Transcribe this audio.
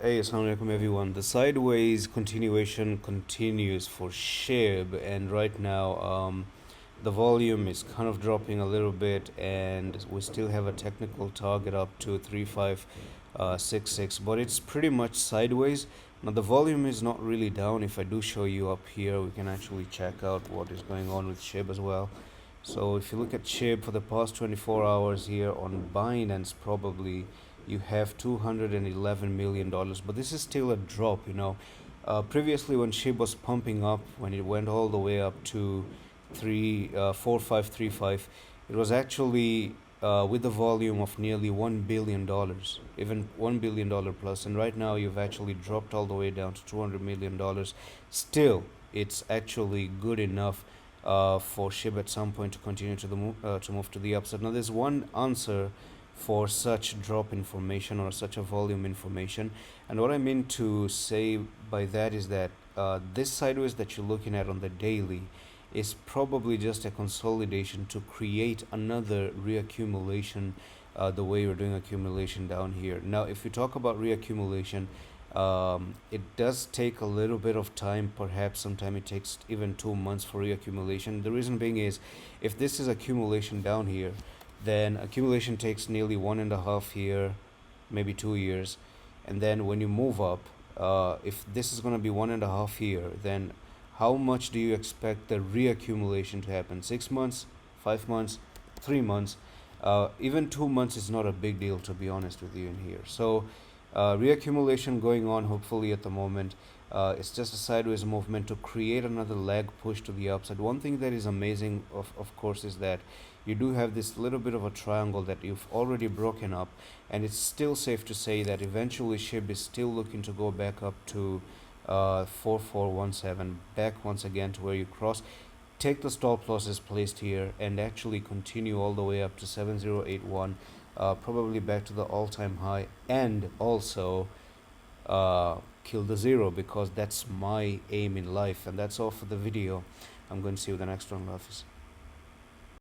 Hey, assalamu alaikum everyone. The sideways continuation continues for SHIB, and right now the volume is kind of dropping a little bit, and we still have a technical target up to 3566, but it's pretty much sideways. Now the volume is not really down. If I do show you up here, we can actually check out what is going on with SHIB as well. So if you look at SHIB for the past 24 hours here on Binance, probably you have $211 million, but this is still a drop, previously when SHIB was pumping up, when it went all the way up to 4535, it was actually with the volume of nearly $1 billion, even $1 billion plus, and right now you've actually dropped all the way down to $200 million. Still, it's actually good enough for SHIB at some point to continue to move to the upside. Now, there's one answer for such drop information or such a volume information, and what I mean to say by that is that this sideways that you're looking at on the daily is probably just a consolidation to create another reaccumulation, the way we're doing accumulation down here. Now, if we talk about reaccumulation, it does take a little bit of time. Perhaps sometime it takes even 2 months for reaccumulation. The reason being is, if this is accumulation down here, then accumulation takes nearly 1.5 year, maybe 2 years, and then when you move up, if this is going to be 1.5 year, then how much do you expect the reaccumulation to happen? 6 months, 5 months, 3 months, even 2 months is not a big deal, to be honest with you in here. So reaccumulation going on hopefully at the moment. It's just a sideways movement to create another leg push to the upside. One thing that is amazing, of course, is that you do have this little bit of a triangle that you've already broken up, and it's still safe to say that eventually SHIB is still looking to go back up to 4417, back once again to where you cross. Take the stop losses placed here and actually continue all the way up to 7081, probably back to the all-time high, and also kill the zero, because that's my aim in life. And that's all for the video. I'm going to see you in the next one, office.